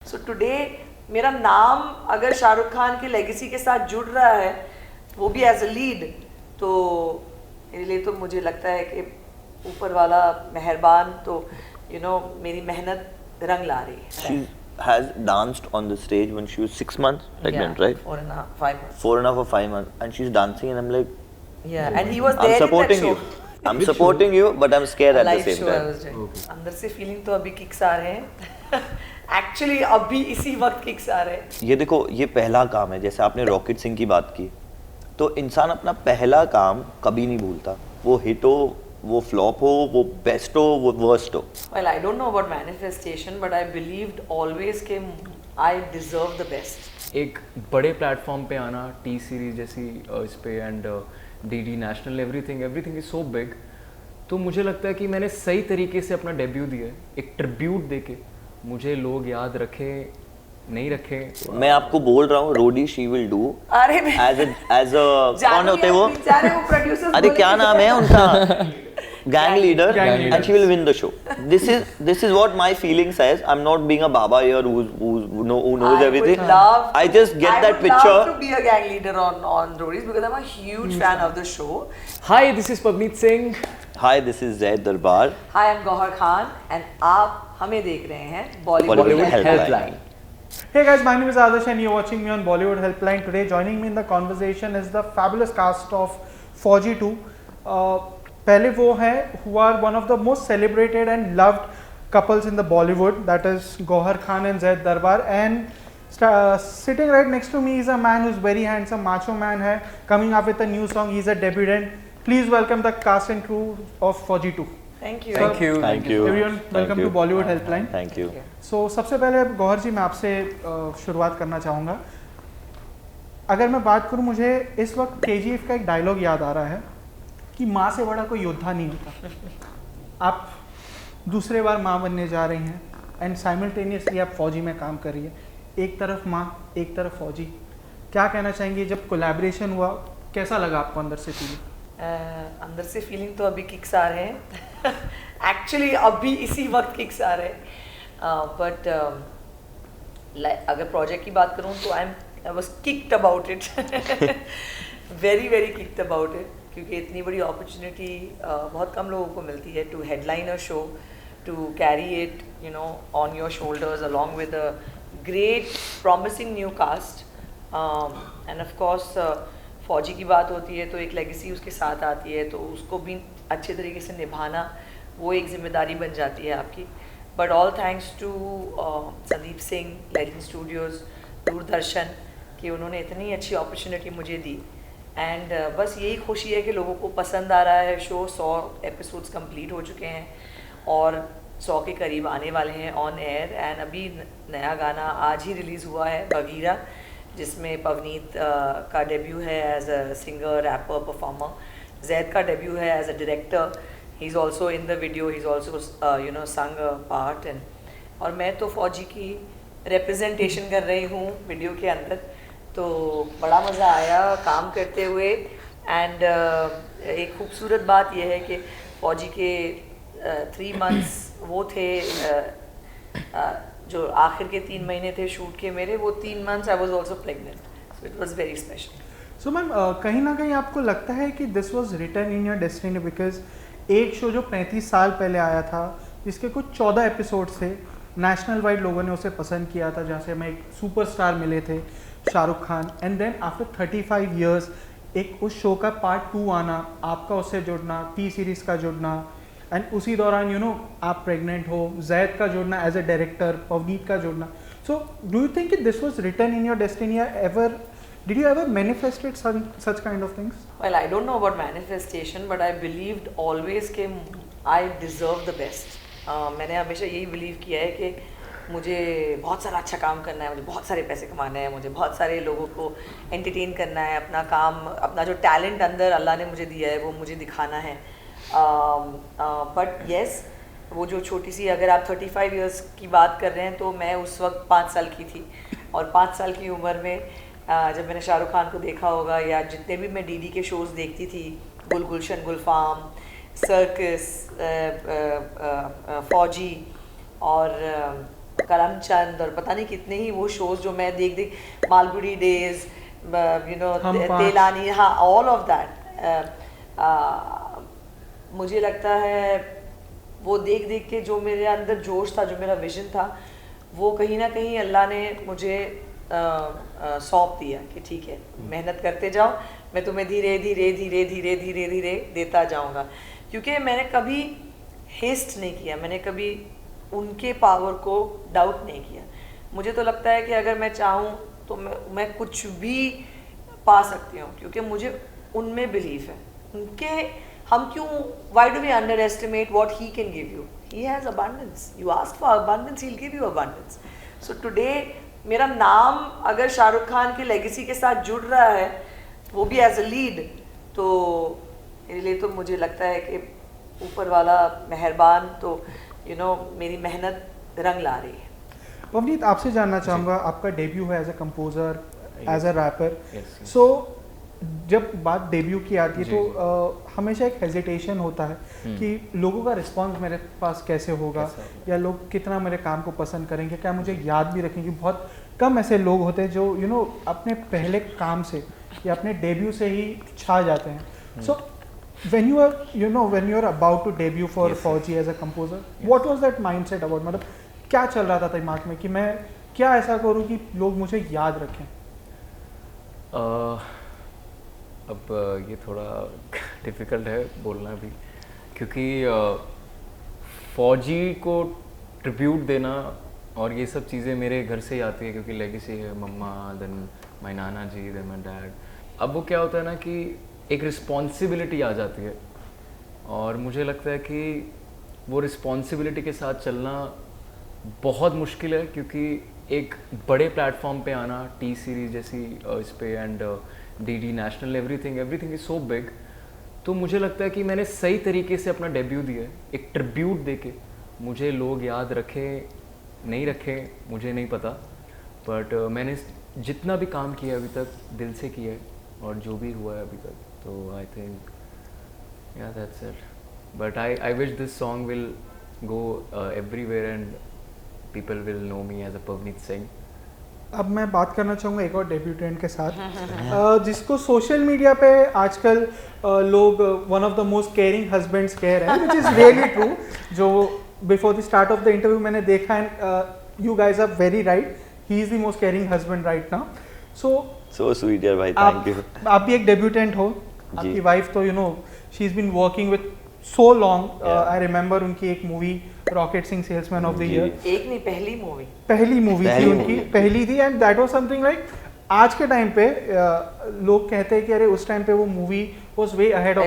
सो today मेरा नाम अगर शाहरुख खान की लेगेसी के साथ जुड़ रहा है, वो भी एज अ लीड, तो मेरे लिए तो मुझे लगता है कि ऊपर वाला मेहरबान, तो मेरी मेहनत रंग ला रही है. She has danced on the stage when she was 6 months pregnant, Yeah, right? 4.5, 5 months. 4.5 or 5 months, and she's dancing, and I'm like, Yeah, and he was I'm there in that supporting show. you. I'm supporting you, but I'm scared at the Live same show I time. was doing. अंदर से feeling तो अभी kicks आ रहे हैं. Actually अभी इसी वक्त kicks आ रहे हैं. ये देखो, ये पहला काम है. जैसे आपने रॉकेट सिंह की बात की, तो इंसान अपना पहला काम कभी नहीं भूलता. वो हिट हो, वो फ्लॉप हो, वो बेस्ट हो, वो वर्स्ट हो. Well, I don't know about manifestation, but I believed always कि I deserve the best. एक बड़े प्लेटफॉर्म पे आना, टी सीरीज जैसी इस पे, and DD national, everything is so big. तो मुझे लगता है कि मैंने सही तरीके से अपना डेब्यू दिया है. एक ट्रिब्यूट देके मुझे लोग याद रखे नहीं रखे. मैं आपको बोल रहा हूँ, रोडी शी विल डू अरे एज अ कौन होते वो, वो प्रोड्यूसर्स अरे क्या नाम है उनका, gang leader, and she will win the show. This is what my feeling says. I'm not being a baba here who knows everything. I just get that picture. I would love to be a gang leader on Roadies because I'm a huge fan of the show. Hi, this is Pavneet Singh. Hi, this is Zaid Darbar. Hi, I'm Gauhar Khan, and आप हमें देख रहे हैं Bollywood Helpline. Hey guys, my name is Adarsh and you're watching me on Bollywood Helpline. Today joining me in the conversation is the fabulous cast of Fauji 2. पहले वो हैं who are one of the most celebrated and loved couples in the Bollywood, that is Gauhar Khan and Zaid Darbar, and sitting right next to me is a man who's very handsome, macho man है, coming up with a new song. He's a debutant. Please welcome the cast and crew of Fauji 2. Thank you. Thank you. Thank you. Everyone, welcome to Bollywood Helpline. Thank you. So सबसे पहले गौहर जी मैं आपसे शुरुआत करना चाहूँगा. अगर मैं बात करूँ, मुझे इस वक्त KGF का एक डायलॉग याद आ रहा है कि माँ से बड़ा कोई योद्धा नहीं होता. आप दूसरे बार माँ बनने जा रही हैं एंड साइमल्टेनियसली आप फौजी में काम कर रही है. एक तरफ माँ, एक तरफ फौजी. क्या कहना चाहेंगे, जब कोलैबोरेशन हुआ कैसा लगा आपको अंदर से फीलिंग? अंदर से फीलिंग तो अभी किक्स आ रहे हैं. एक्चुअली अभी इसी वक्त किक्स आ रहे हैं. बट अगर प्रोजेक्ट की बात करूँ तो I was kicked about it. Very kicked about it, क्योंकि इतनी बड़ी अपॉर्चुनिटी बहुत कम लोगों को मिलती है to headline a show, to carry it on your shoulders along with a great promising new cast. And of course Fauji की बात होती है तो एक लेगेसी उसके साथ आती है, तो उसको भी अच्छे तरीके से निभाना वो एक जिम्मेदारी बन जाती है आपकी. But all thanks to Sandeep Singh, Legend Studios, Doordarshan, कि उन्होंने इतनी अच्छी अपॉर्चुनिटी मुझे दी. एंड बस यही खुशी है कि लोगों को पसंद आ रहा है शो. 100 एपिसोड्स कंप्लीट हो चुके हैं और 100 के करीब आने वाले हैं ऑन एयर. एंड अभी नया गाना आज ही रिलीज़ हुआ है, बगीरा, जिसमें पवनीत का डेब्यू है as a singer, rapper, performer. Zaid का डेब्यू है as a director. He is also in the video, he is also song part. And और मैं तो फौजी की रिप्रेजेंटेशन कर रही हूँ वीडियो के अंदर. तो बड़ा मज़ा आया काम करते हुए. एंड एक खूबसूरत बात यह है कि फौजी के 3 months वो थे, जो आखिर के 3 महीने थे शूट के मेरे, वो 3 months I was also pregnant. So it was very special. So ma'am, कहीं ना कहीं आपको लगता है कि this was written in your destiny, because एक शो जो 35 साल पहले आया था, जिसके कुछ 14 एपिसोड्स थे, नेशनल वाइड लोगों ने उसे पसंद किया था, जहाँ से हमें एक सुपरस्टार मिले थे Shahrukh Khan. And then after 35 years एक उस शो का पार्ट 2 आना, आपका उससे जुड़ना, टी सीरीज़ का जुड़ना, एंड उसी दौरान आप प्रेग्नेंट हो, जैद का जुड़ना एज अ डायरेक्टर, पवनीत का जुड़ना. So do you think this was written in your destiny? Ever did you ever manifested such kind of things? Well, I don't know about manifestation, but I believed always कि I deserve the best. मैंने हमेशा यही believe किया है कि मुझे बहुत सारा अच्छा काम करना है, मुझे बहुत सारे पैसे कमाने हैं, मुझे बहुत सारे लोगों को एंटरटेन करना है, अपना काम, अपना जो टैलेंट अंदर अल्लाह ने मुझे दिया है वो मुझे दिखाना है. बट येस, वो जो छोटी सी, अगर आप 35 years की बात कर रहे हैं, तो मैं उस वक्त 5 साल की थी. और 5 साल की उम्र में जब मैंने शाहरुख खान को देखा होगा, या जितने भी मैं डीडी के शोज़ देखती थी, गुलशन, गुलफाम, सर्कस, फौजी और करमचंद और पता नहीं कितने ही वो शोज जो मैं देख मालगुडी डेज, यू नो, तेलानी, हाँ, ऑल ऑफ दैट। मुझे लगता है वो देख के जो मेरे अंदर जोश था, जो मेरा विजन था, वो कहीं ना कहीं अल्लाह ने मुझे सौंप दिया कि ठीक है, मेहनत करते जाओ, मैं तुम्हें धीरे धीरे देता जाऊंगा। क्योंकि मैंने कभी हेस्ट नहीं किया, मैंने कभी उनके पावर को डाउट नहीं किया। मुझे तो लगता है कि अगर मैं चाहूँ तो मैं कुछ भी पा सकती हूँ, क्योंकि मुझे उनमें बिलीफ है। उनके हम क्यों, why do we underestimate what he can give you? He has abundance. You ask for abundance, he will give you abundance. So today मेरा नाम अगर शाहरुख खान की लेगेसी के साथ जुड़ रहा है, वो भी एज अ लीड, तो मेरे लिए तो मुझे लगता है कि ऊपर वाला मेहरबान, तो यू नो मेरी मेहनत रंग ला रही है। पवनीत, आपसे जानना चाहूँगा, आपका डेब्यू है as a composer, as a rapper, so जब बात डेब्यू की आती है तो हमेशा एक हेजिटेशन होता है कि लोगों का रिस्पांस मेरे पास कैसे होगा, या लोग कितना मेरे काम को पसंद करेंगे, क्या मुझे याद भी रखेंगे। बहुत कम ऐसे लोग होते हैं जो यू नो अपने पहले काम से या अपने डेब्यू से ही छा जाते हैं। सो when you are about to debut for Fauji as a composer, what was that mindset about? मतलब क्या चल रहा था दिमाग में कि मैं क्या ऐसा करूँ कि लोग मुझे याद रखें? अब ये थोड़ा डिफ़िकल्ट है बोलना भी, क्योंकि फौजी को ट्रिब्यूट देना और ये सब चीज़ें मेरे घर से ही आती है, क्योंकि लेगेसी है, मम्मा, then my Nana ji, then my dad. अब वो क्या होता है ना कि एक रिस्पॉन्सिबिलिटी आ जाती है, और मुझे लगता है कि वो रिस्पॉन्सिबिलिटी के साथ चलना बहुत मुश्किल है, क्योंकि एक बड़े प्लेटफॉर्म पे आना, टी सीरीज़ जैसी इस पे, and DD national, everything is so big. तो मुझे लगता है कि मैंने सही तरीके से अपना डेब्यू दिया है, एक ट्रिब्यूट दे के। मुझे लोग याद रखें नहीं रखें मुझे नहीं पता, बट मैंने जितना भी काम किया अभी तक दिल से किया है, और जो भी हुआ है अभी तक, तो I think yeah, that's it. But I wish this song will go everywhere and people will know me as a Pavneet Singh. अब मैं बात करना चाहूँगा एक और डेब्यूटेंट के साथ जिसको सोशल मीडिया पे आजकल लोग one of the most caring husbands कह रहे हैं, विच इज़ रियली ट्रू। जो before the start of the interview मैंने देखा, and you guys are very right, he is the most caring husband right now. So sweet यार भाई, thank you. आप भी एक डेब्यूटेंट हो, आपकी वाइफ तो you know she is been working with so long. I remember उनकी एक movie rocket Singh salesman of the year, एक नहीं पहली मूवी थी उनकी, पहली थी, and that was something like आज के टाइम पे लोग कहते हैं कि अरे उस टाइम पे वो movie was way ahead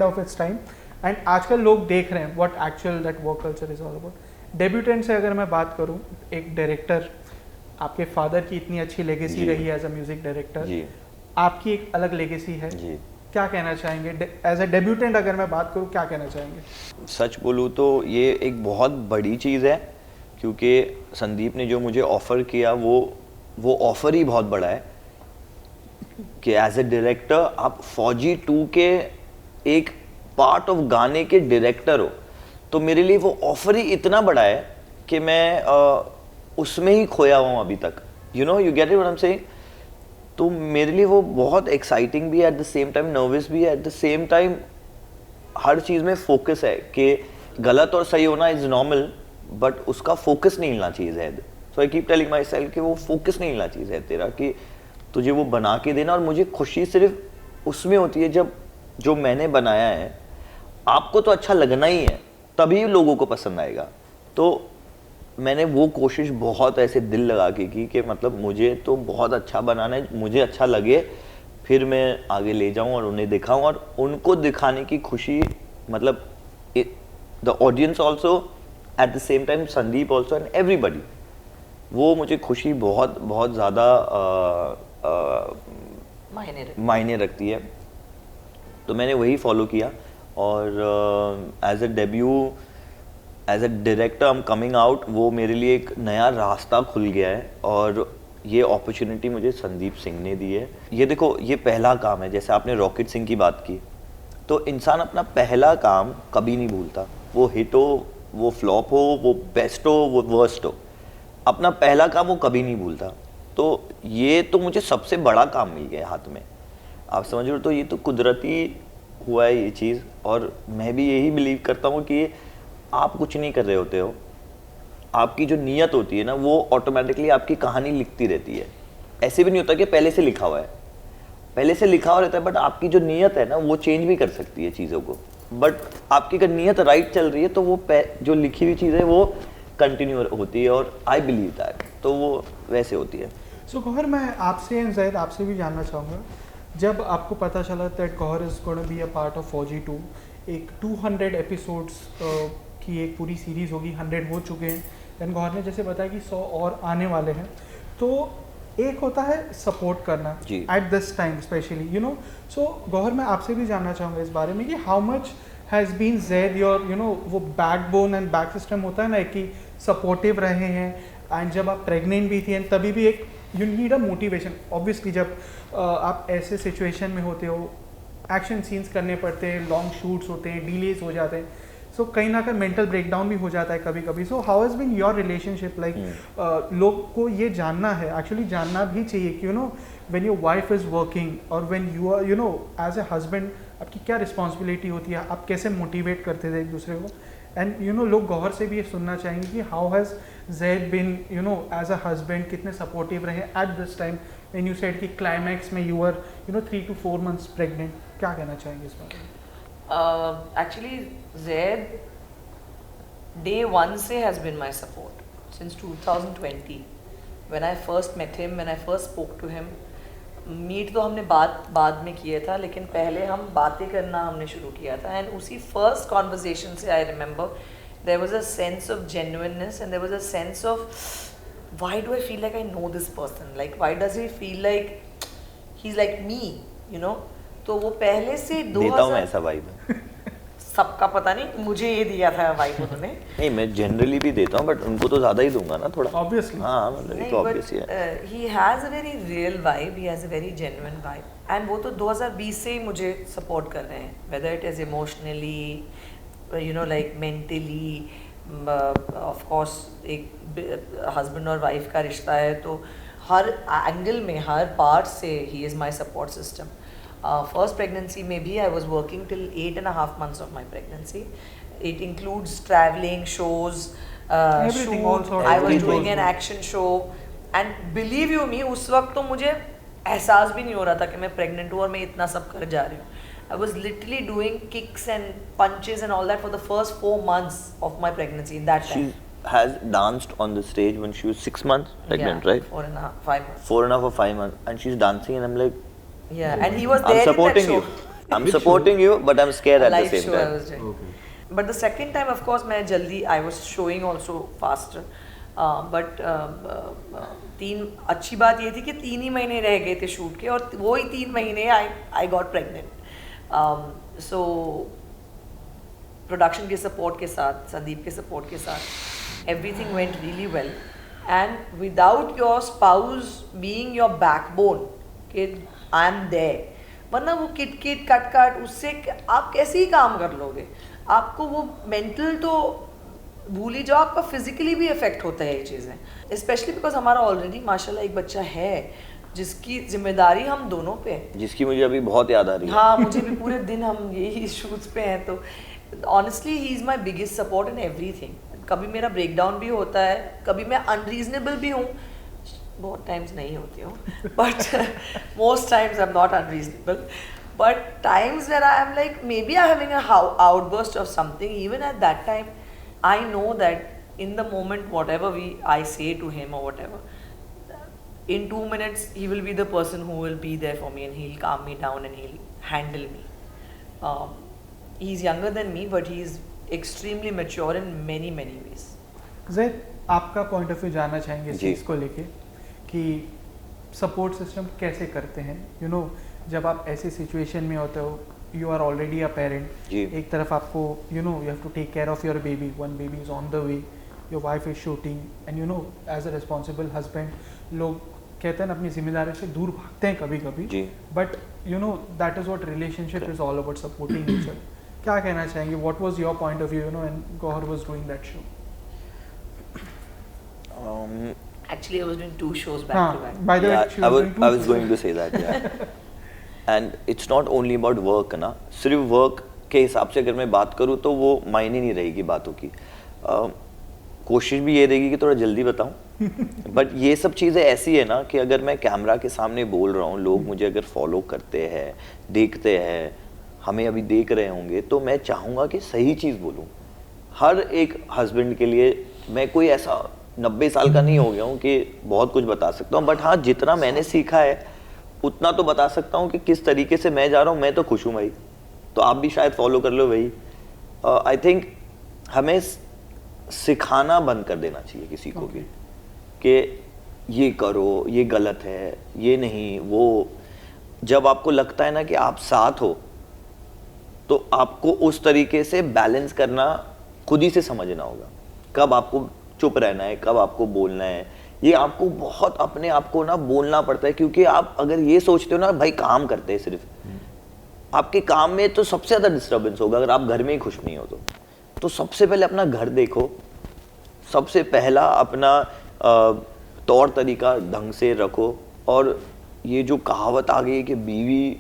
of its time, and आजकल लोग देख रहे हैं what actual that work culture is all about. Debutante से अगर मैं बात करूं, एक डायरेक्टर, आपके फादर की इतनी अच्छी लेगेसी रही है एज अ म्यूजिक डायरेक्टर, आपकी एक अलग लेगेसी है, क्या कहना चाहेंगे एज अ डेब्यूटेंट? अगर मैं बात करूं, क्या कहना चाहेंगे? सच बोलूँ तो ये एक बहुत बड़ी चीज़ है, क्योंकि संदीप ने जो मुझे ऑफ़र किया वो ऑफ़र ही बहुत बड़ा है कि एज अ डायरेक्टर आप फौजी 2 के एक पार्ट ऑफ गाने के डायरेक्टर हो। तो मेरे लिए वो ऑफ़र ही इतना बड़ा है कि मैं उसमें ही खोया हुआ हूँ अभी तक। You know, you get it what I am saying? तो मेरे लिए वो बहुत एक्साइटिंग भी है, at the same time nervous भी है, एट द सेम टाइम हर चीज़ में फोकस है कि गलत और सही होना इज़ नॉर्मल, बट उसका फोकस नहीं हिलना चाहिए ज़्यादा। So I keep telling myself कि वो फोकस नहीं हिलना चाहिए ज़्यादा तेरा, कि तुझे वो बना के देना। और मुझे खुशी सिर्फ उसमें होती है जब जो मैंने बनाया है आपको तो अच्छा लगना ही है, तभी लोगों को पसंद आएगा। तो मैंने वो कोशिश बहुत ऐसे दिल लगा के की कि मतलब मुझे तो बहुत अच्छा बनाना है, मुझे अच्छा लगे, फिर मैं आगे ले जाऊं और उन्हें दिखाऊं, और उनको दिखाने की खुशी, मतलब the audience also, eight the same time Sandeep also, and everybody, वो मुझे खुशी बहुत बहुत ज़्यादा मायने रखती है। तो मैंने वही फॉलो किया, और as a debut, as a director I am coming out, वो मेरे लिए एक नया रास्ता खुल गया है, और ये अपॉर्चुनिटी मुझे संदीप सिंह ने दी है। ये देखो, ये पहला काम है, जैसे आपने रॉकेट सिंह की बात की, तो इंसान अपना पहला काम कभी नहीं भूलता, वो हिट हो वो फ्लॉप हो, वो बेस्ट हो, वो वर्स्ट हो, अपना पहला काम वो कभी नहीं भूलता। तो ये तो मुझे सबसे बड़ा काम मिल गया हाथ में, आप समझ रहे हो। तो ये तो कुदरती हुआ है ये चीज़, और मैं भी यही बिलीव करता हूँ कि आप कुछ नहीं कर रहे होते हो, आपकी जो नीयत होती है ना वो ऑटोमेटिकली आपकी कहानी लिखती रहती है। ऐसे भी नहीं होता कि पहले से लिखा हुआ है, पहले से लिखा हुआ रहता है, बट आपकी जो नीयत है ना वो चेंज भी कर सकती है चीज़ों को। बट आपकी अगर नीयत राइट चल रही है तो वो जो लिखी हुई चीज़ है वो कंटिन्यू होती है, और आई बिलीव दैट, तो वो वैसे होती है। सो गौहर, मैं आपसे एंड ज़ैद आपसे भी जानना चाहूँगा, जब आपको पता चला that Gauahar is gonna be a part of Fauji 2, एक 200 एपिसोड्स की एक पूरी सीरीज़ होगी, 100 हो चुके हैं, दैन गौहर ने जैसे बताया कि 100 और आने वाले हैं, तो एक होता है सपोर्ट करना at this time specially, you know. So Gauahar, मैं आपसे भी जानना चाहूँगा इस बारे में कि how much has been Zaid your, you know, वो बैकबोन एंड बैक सिस्टम होता है ना कि सपोर्टिव रहे हैं, एंड जब आप प्रेग्नेंट भी थी एंड तभी भी एक you need a motivation. Obviously जब आप ऐसे सिचुएशन में होते हो, एक्शन सीन्स करने पड़ते हैं, लॉन्ग शूट्स होते हैं, डिलेज हो जाते हैं, सो कहीं ना कहीं मेंटल ब्रेकडाउन भी हो जाता है कभी कभी। So how has been your relationship like? लोग को ये जानना है, एक्चुअली जानना भी चाहिए कि you know when your wife is working और when you are, you know, as a husband आपकी क्या रिस्पॉन्सिबिलिटी होती है, आप कैसे मोटिवेट करते थे एक दूसरे को। एंड यू नो लोग गौहर से भी ये सुनना चाहेंगे कि how has Zaid been, you know, as a husband कितने सपोर्टिव रहे at this time when you said कि क्लाइमैक्स में you are, you know, 3 to 4 months pregnant. क्या कहना चाहेंगे इस बारे में? Actually, Zaid, day one से has been my support since 2020. When I first met him, when I first spoke to him, meet तो हमने बाद में किया था, लेकिन पहले हम बातें करना हमने शुरू किया था, एंड उसी फर्स्ट कॉन्वर्जेशन से I remember there was a sense of genuineness and there was a sense of why do I feel like I know this person, like why does he feel like he is like me, you know. तो वो पहले से 2000 देता हूँ ऐसा vibe सबका पता नहीं, मुझे ये दिया था वाइब उन्होंने। नहीं, मैं जनरली भी देता हूँ, बट उनको तो ज़्यादा ही दूंगा ना थोड़ा, ऑब्वियसली। हाँ, मतलब ये तो ऑब्वियस ही है। He has a very real vibe, he has a very genuine vibe, and वो तो 2020 से ही मुझे सपोर्ट कर रहे हैं, whether it is emotionally, you know, like mentally. Of course एक हस्बैंड और वाइफ का रिश्ता है, तो हर एंगल में, हर पार्ट से he is my support system. First pregnancy maybe I was working till 8.5 months of my pregnancy. It includes traveling, shows, Everything, shoot. all sorts I of was things doing also. an action show, and believe you me, उस वक्त तो मुझे एहसास भी नहीं हो रहा था कि मैं pregnant हूँ और मैं इतना सब कर जा रही हूँ. I was literally doing kicks and punches and all that for the first 4 months of my pregnancy in that time. She has danced on the stage when she was 6 months pregnant, right? 4.5, 5 months. 4.5 or 5 months, and she's dancing, and I'm like, Yeah, and he was there I'm supporting in you. that show. I'm supporting you, but I'm scared at the Live same show I time. was doing. But the second time, of course, मैं जल्दी I was showing also faster. But तीन अच्छी बात ये थी कि 3 ही महीने रह गए थे शूट के, और वो ही 3 महीने I got pregnant. So production के सपोर्ट के साथ, संदीप के सपोर्ट के साथ, everything went really well. And without your spouse being your backbone, कि आई एम देयर, वरना वो किट कट उससे आप कैसे ही काम कर लोगे। आपको वो मेंटल तो भूल ही जाओ, आपका फिजिकली भी इफेक्ट होता है ये चीज़ें, स्पेशली बिकॉज हमारा ऑलरेडी माशाल्लाह एक बच्चा है जिसकी जिम्मेदारी हम दोनों पे है, जिसकी मुझे अभी बहुत याद आ रही है। हाँ, मुझे भी पूरे दिन हम यही शूट्स पे हैं, तो honestly he is my biggest support in everything. कभी मेरा ब्रेकडाउन भी होता है, कभी मैं अनरीजनेबल भी हूँ, बहुत टाइम्स नहीं होती हूँ, but most times I am not unreasonable, but times where I am like maybe I having a outburst of something, even at that time I know that in the moment whatever I say to him और whatever, in 2 minutes he will be the person who will be there for me and he'll calm me down and he'll handle me. He's younger than me, but he's extremely mature in many ways. ज़ैद, आपका point of view जानना चाहेंगे इस चीज़ को लेके कि support system कैसे करते हैं, यू नो, जब आप ऐसे सिचुएशन में होते हो, you are already a parent, एक तरफ आपको, you know, you have to take care of your baby, one baby is on the way, your wife is shooting, and you know as a responsible husband, लोग कहते हैं ना अपनी जिम्मेदारी से दूर भागते हैं कभी कभी, but you know that is what relationship is all about, supporting each other. क्या कहना चाहेंगे? What was your point of view when Gauahar was doing that show? Actually, I was doing 2 shows back to back. By the way, she was doing 2 I was going to say that, yeah. And it's not only about work ना, सिर्फ work के हिसाब से अगर मैं बात करूँ तो वो मायने नहीं रहेगी बातों की। कोशिश भी ये रहेगी कि थोड़ा जल्दी बताऊँ। बट ये सब चीज़ें ऐसी है ना कि अगर मैं कैमरा के सामने बोल रहा हूँ, लोग मुझे अगर फॉलो करते हैं, देखते हैं, हमें अभी देख रहे होंगे, तो मैं चाहूँगा कि सही चीज़ बोलूँ। हर एक हस्बैंड के लिए मैं कोई ऐसा 90 साल का नहीं हो गया हूँ कि बहुत कुछ बता सकता हूँ, बट हाँ जितना मैंने सीखा है उतना तो बता सकता हूँ कि किस तरीके से मैं जा रहा हूँ। मैं तो खुश हूँ भाई, तो आप भी शायद फॉलो कर लो भाई। आई थिंक हमें सिखाना बंद कर देना चाहिए किसी को भी कि ये करो, ये गलत है, ये नहीं वो। जब आपको लगता है ना कि आप साथ हो, तो आपको उस तरीके से बैलेंस करना खुद ही से समझना होगा। कब आपको चुप रहना है, कब आपको बोलना है, ये आपको बहुत अपने आप को ना बोलना पड़ता है। क्योंकि आप अगर ये सोचते हो ना भाई काम करते हैं सिर्फ, आपके काम में तो सबसे ज़्यादा डिस्टर्बेंस होगा अगर आप घर में ही खुश नहीं हो तो सबसे पहले अपना घर देखो, सबसे पहला अपना तौर तरीका ढंग से रखो। और ये जो कहावत आ गई है कि बीवी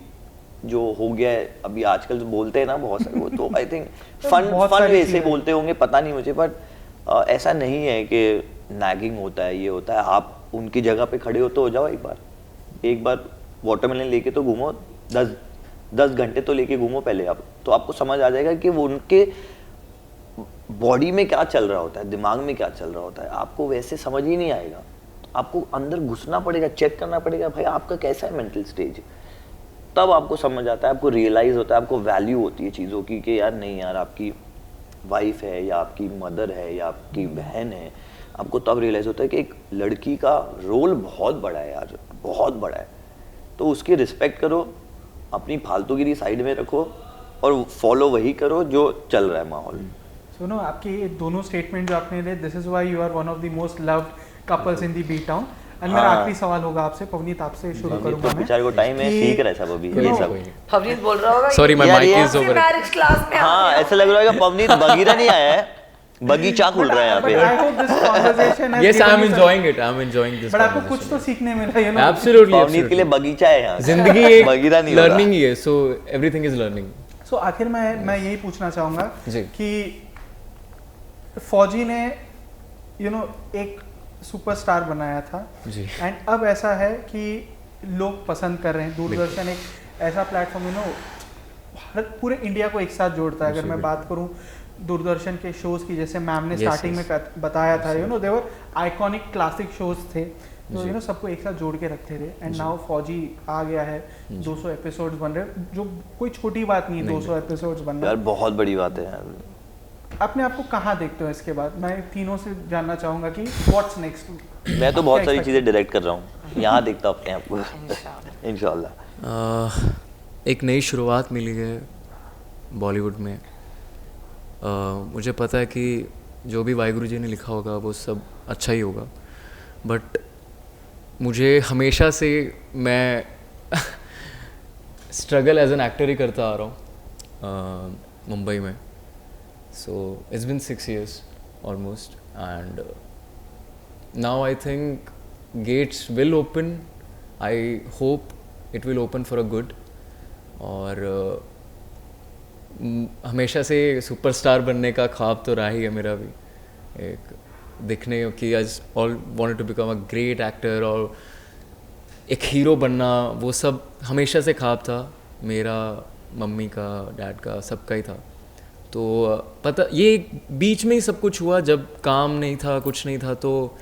जो हो गया है अभी आजकल जो बोलते हैं ना बहुत सारे, वो तो आई थिंक फन वे से बोलते होंगे, पता नहीं मुझे, बट ऐसा नहीं है कि नैगिंग होता है, ये होता है। आप उनकी जगह पे खड़े हो तो हो जाओ, एक बार वाटरमेलन लेके तो घूमो, 10 घंटे तो लेके घूमो पहले आप, तो आपको समझ आ जाएगा कि वो उनके बॉडी में क्या चल रहा होता है, दिमाग में क्या चल रहा होता है। आपको वैसे समझ ही नहीं आएगा, आपको अंदर घुसना पड़ेगा, चेक करना पड़ेगा भाई आपका कैसा है मेंटल स्टेज, तब आपको समझ आता है, आपको रियलाइज होता है, आपको वैल्यू होती है चीज़ों की कि यार नहीं यार आपकी वाइफ है या आपकी मदर है या आपकी बहन है। आपको तब रियलाइज होता है कि एक लड़की का रोल बहुत बड़ा है यार, बहुत बड़ा है। तो उसकी रिस्पेक्ट करो, अपनी फालतूगिरी साइड में रखो और फॉलो वही करो जो चल रहा है माहौल। सुनो, आपकी ये दोनों स्टेटमेंट जो आपने दिए, this is why you are one of the most loved couples in the B town. एंड मेरा आखिरी सवाल होगा आपसे, पवनीत आपसे शुरू करूंगा मैं। बेचारे को टाइम है, सीख रहा है सब अभी ये सब। पवनीत बोल रहा होगा, sorry my mic is over. Marriage class में हाँ ऐसा लग रहा है कि पवनीत बगीरा नहीं आया है, बगीचा खुल रहा है यहाँ पे। I hope this conversation has Yes, I am given you enjoying it. I am enjoying this. But आपको कुछ तो सीखने मिला, you know। Absolutely. पवनीत के लिए बगीचा है यहाँ, जिंदगी एक बगीरा नहीं हो रहा। लर्निंग ही है, so everything is learning. सो आखिर मैं यही पूछना चाहूँगा जी। कि फौजी ने एक सुपरस्टार बनाया था जी। एंड अब ऐसा है कि लोग पसंद कर रहे हैं। दूरदर्शन एक ऐसा प्लेटफॉर्म पूरे इंडिया को एक साथ जोड़ता है। अगर मैं बात करूं दूरदर्शन के शोज की, जैसे मैम ने स्टार्टिंग में बताया था, देवर आइकॉनिक क्लासिक शोज थे, तो सबको एक साथ जोड़ के रखते थे। एंड नाउ फौजी आ गया है, 200 एपिसोड्स बन रहे, जो कोई छोटी बात नहीं, 200 एपिसोड्स बन रहे यार, बहुत बड़ी बात है यार। अपने आप को कहाँ देखते हो इसके बाद? मैं तीनों से जानना चाहूँगा कि व्हाट्स नेक्स्ट। मैं तो बहुत सारी चीज़ें डायरेक्ट कर रहा हूँ, यहाँ देखता हूँ अपने आप को इंशाल्लाह। एक नई शुरुआत मिली है बॉलीवुड में। मुझे पता है कि जो भी वाहिगुरु जी ने लिखा होगा वो सब अच्छा ही होगा, बट मुझे हमेशा से मैं स्ट्रगल एज एन एक्टर ही करता आ रहा हूँ मुंबई में। So it's been 6 years almost, and now I think gates will open. I hope it will open for a good. और हमेशा से सुपरस्टार बनने का ख्वाब तो रहा ही है मेरा भी, एक दिखने की, आज all wanted to become a great actor और एक हीरो बनना, वो सब हमेशा से ख्वाब था मेरा, मम्मी का, डैड का, सबका ही था। तो पता ये बीच में ही सब कुछ हुआ, जब काम नहीं था, कुछ नहीं था, तो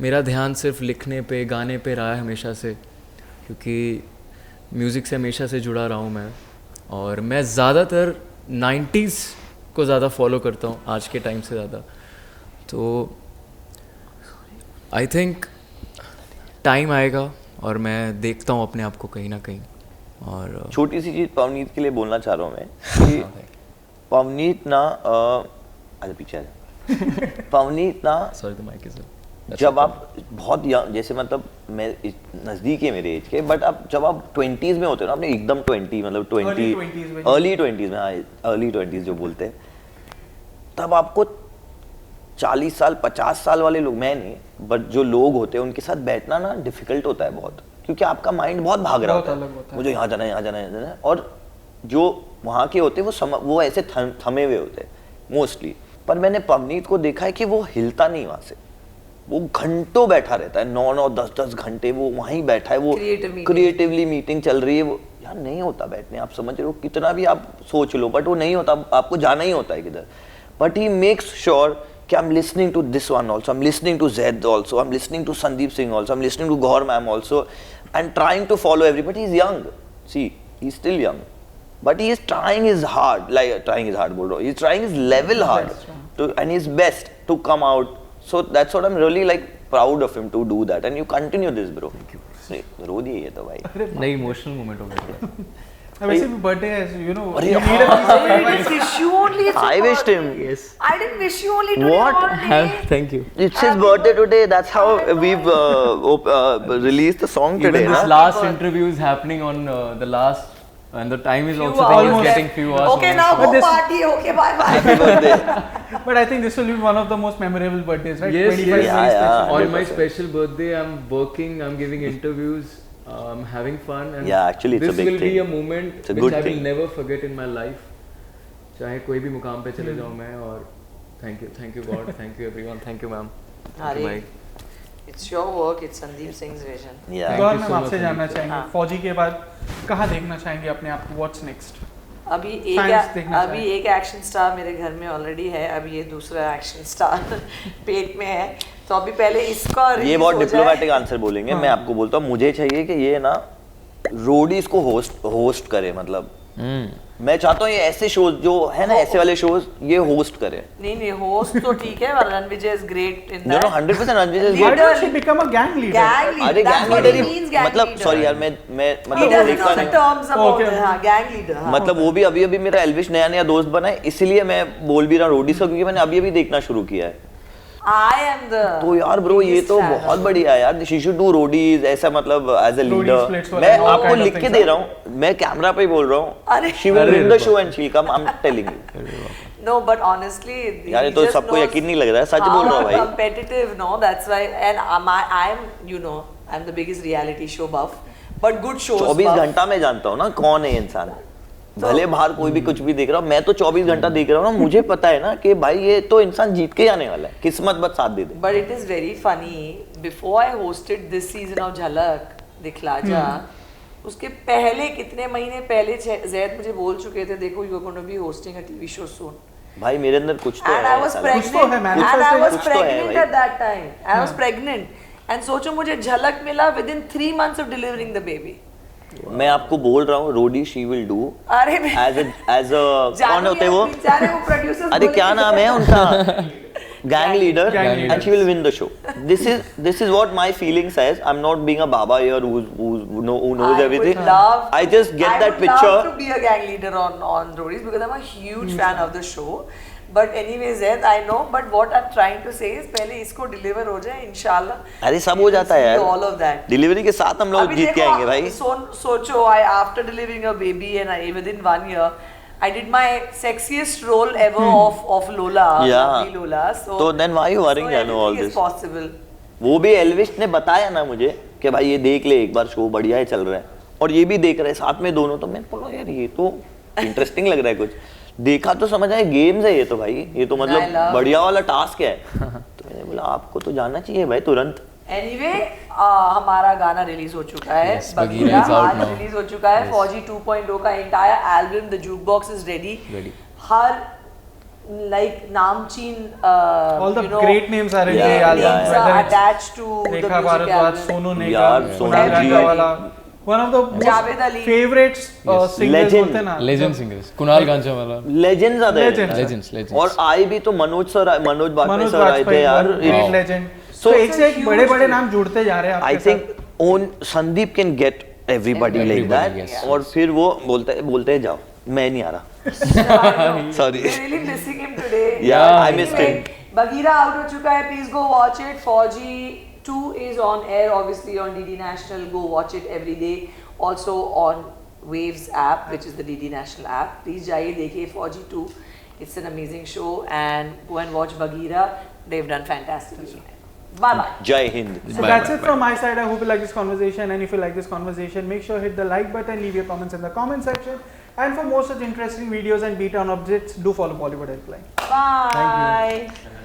मेरा ध्यान सिर्फ लिखने पे, गाने पे रहा है हमेशा से, क्योंकि म्यूज़िक से हमेशा से जुड़ा रहा हूँ मैं। और मैं ज़्यादातर 90s को ज़्यादा फॉलो करता हूँ आज के टाइम से ज़्यादा। तो आई थिंक टाइम आएगा और मैं देखता हूँ अपने आप को कहीं ना कहीं। और छोटी सी चीज़ पवनीत के लिए बोलना चाह रहा हूँ मैं कि पवनीत ना आजा पीछे आजा। पवनीत ना सॉरी द माइक इज जब आप बहुत जैसे मतलब मैं नज़दीक है मेरे एज के, बट अब जब आप 20s में होते हो ना, आपने एकदम 20 मतलब 20 अर्ली 20s में, हाँ अर्ली 20s जो बोलते हैं, तब आपको 40 साल 50 साल वाले लोग, मैं नहीं बट जो लोग होते हैं उनके साथ बैठना ना डिफिकल्ट होता है बहुत, क्योंकि आपका माइंड बहुत भाग रहा होता है, मुझे यहाँ जाना है यहाँ जाना है, यहाँ जाना है। और जो वहाँ के होते हैं वो ऐसे थमे हुए होते हैं मोस्टली। पर मैंने पवनीत को देखा है कि वो हिलता नहीं वहाँ से, वो घंटों बैठा रहता है, 9-9 10-10 घंटे वो वहीं बैठा है, वो क्रिएटिवली मीटिंग चल रही है। वो यार नहीं होता बैठने, आप समझ रहे हो, कितना भी आप सोच लो बट वो नहीं होता, आपको जाना ही होता है किधर। बट ही मेक्स श्योर कि I'm listening to this one also, I'm listening to Zed also, I'm listening to Sandeep Singh also, I'm listening to Gaur ma'am also, and trying to follow everybody. He's young, see, he's still young, but he is trying his hard, like trying his hard, he's trying his level hard to, and his best to come out. So that's what I'm really like proud of him to do that, and you continue this, bro. Thank you. रो दिए ये तो भाई, नहीं emotional moment हो गया। वैसे भी birthday है, you know, अरे you need a piece of I didn't wish you only. It's I your wished him. birthday. Yes. I didn't wish you only today. What? Only. Thank you. It's his birthday today. That's how we've released the song today. Even this Na? last interview is happening on the last, and the time is Few also hours almost left. getting few hours. Okay, away. now But go this- party. Okay, bye bye. Happy birthday. But I think this will be one of the most memorable birthdays, right? Yes, 25 yes. very Yeah, special. On my 100%. special birthday, I'm working, I'm giving interviews, I'm having fun, and Yeah, actually it's a this big will be thing. a moment It's a which good I will thing. never forget in my life. चाहे कोई भी मुकाम पे चले जाऊँ मैं, और thank you God, thank you everyone, thank you ma'am, thank you Hari, Mike. it's your work. It's Sandeep Singh's vision. Yeah. Thank Gaur you ma'am so आपसे much, जानना Sandeep sir. चाहेंगे, हाँ। फौजी के बाद कहाँ देखना चाहेंगे अपने आप को? What's next? अभी Fans देखना अभी चाहें। एक एक्शन स्टार मेरे घर में ऑलरेडी है, अभी ये दूसरा एक्शन स्टार पेट में है, तो अभी पहले इसका ये release बहुत हो जाए। डिप्लोमेटिक आंसर बोलेंगे, मैं आपको बोलता हूँ, मुझे चाहिए कि ये ना रोडीज को होस्ट करे, मतलब मैं चाहता हूँ ये ऐसे शोज जो है ना, ऐसे वाले शोज ये होस्ट करे। नहीं होस्ट तो ठीक है, Ranvijay is great in No, 100% Ranveer is Why good. don't she become a gang leader? Gang leader, अरे that's gang what leader he he means, gang मतलब leader. सॉरी यार, मैं He मतलब doesn't देखता know the नहीं, terms about Okay. it, हाँ, gang leader, हाँ. मतलब वो भी अभी मेरा एल्विश नया दोस्त बना है, इसलिए मैं बोल भी रहा हूँ रोडीज का, क्योंकि मैंने अभी देखना शुरू किया है। I am the तो यार ब्रो ये biggest तो fan बहुत of बढ़िया है यार, शी शुड डू रोडीज ऐसा, मतलब as a Roadies, leader. splits वाला मैं all आपको kind of लिख के things, दे रहा हूँ, मैं कैमरा पे ही बोल रहा अरे। हूँ, शी विल अरे विन द रे show and she come, I am telling you. No, but honestly, यार ये तो सबको यकीन नहीं लग रहा है, सच बोल रहा हूँ भाई। Competitive, no, that's why, and I'm, you know, I'm the biggest reality show buff, but good shows 24 buff. घंटा मैं जानता हूँ ना कौन है इंसान, भले बाहर कोई भी कुछ भी देख रहा हूँ, मैं तो 24 घंटा देख रहा हूँ ना, मुझे पता है ना कि भाई ये तो इंसान जीत के ही आने वाला है, किस्मत बस साथ दे दे। But it is very funny. Before I hosted this season of झलक दिखला जा, उसके पहले कितने महीने पहले जैद मुझे बोल चुके थे, देखो you are going to be hosting a TV show soon. भाई मेरे अंदर कुछ तो And I है was साला। कुछ तो है, pregnant. And I was कुछ तो है pregnant भाई। at that time. I was pregnant. And सोचो मुझे झलक मिला within 3 months of delivering the baby. मैं आपको बोल रहा हूँ रोडी शी विल डू अरे एज कौन होते हैं वो, वो प्रोड्यूसर्स अरे क्या नाम है उनका, gang leader, Gang leader. and she will win the show. This is what my feeling says. I'm not being a baba here who knows everything. I just get that I would love to picture. be a gang leader on Roadies because I'm a huge fan of the show. But anyways, Zed, I know. But what I'm trying to say is, पहले इसको deliver हो जाए, इंशाल्लाह. अरे सब हो जाता है यार, All of that. डिलीवरी के साथ हम लोग अभी जीत के देखो, आएंगे भाई। सोचो, I after delivering a baby and within 1 year, I did my sexiest role ever of Lola, Yeah. lovely Lola. So then why you worrying so and all everything is this? possible. वो भी एल्विश ने बताया ना मुझे कि भाई ये देख ले एक बार, शो बढ़िया है चल रहा है, और ये भी देख रहे हैं साथ में दोनों, तो मैं बोला यार ये तो इंटरेस्टिंग लग रहा है, कुछ देखा तो समझ आया, गेम्स है ये तो भाई, ये तो मतलब बढ़िया वाला टास्क है। तो मैंने बोला आपको तो जाना चाहिए भाई तुरंत। Anyway, हमारा गाना रिलीज हो चुका है, Yes, Bagheera Bagheera is out आज now. रिलीज हो चुका है, Yes. फौजी 2.0 का entire album the jukebox is ready. Ready. हर like नामचीन All the great names are in the album. names Whether are it's attached to the Rekha music Bharadwaj, album. Sonu Nigam, यार, Sonu Kunal ji. Ranjawala. One of the Javed most Ali. favorites Yes. singers Legend. होते हैं ना. Legend singers, Kunal Ganjawala, legends आते हैं, Legends. legends. और आए भी तो मनोज बाजपेयी मनोज सर आए थे वाजपेयी, यार। great Wow. legend. So So एक से एक huge बड़े बड़े deal. नाम जुड़ते जा रहे हैं आई आपके थिंक साथ. Own Sandeep can get everybody like Everybody, that, yes. और फिर वो बोलते हैं जाओ मैं नहीं आ रहा। Sorry. Sorry. We're really missing him today. Yeah, I missed Anyway, him. Bagheera out हो चुका है, please go watch it. Fauji 2 is on air obviously on DD National. Go watch it every day. Also on Waves app, which is the DD National app. Please जाइए देखिए Fauji 2. It's an amazing show and go and watch Bagheera. They've done fantastically. Bye bye. Jai Hind. So that's it from my side. I hope you like this conversation, and if you like this conversation, make sure hit the like button, leave your comments in the comment section, and for more such interesting videos and beat on objects, do follow Bollywood Helpline. Bye. Thank you.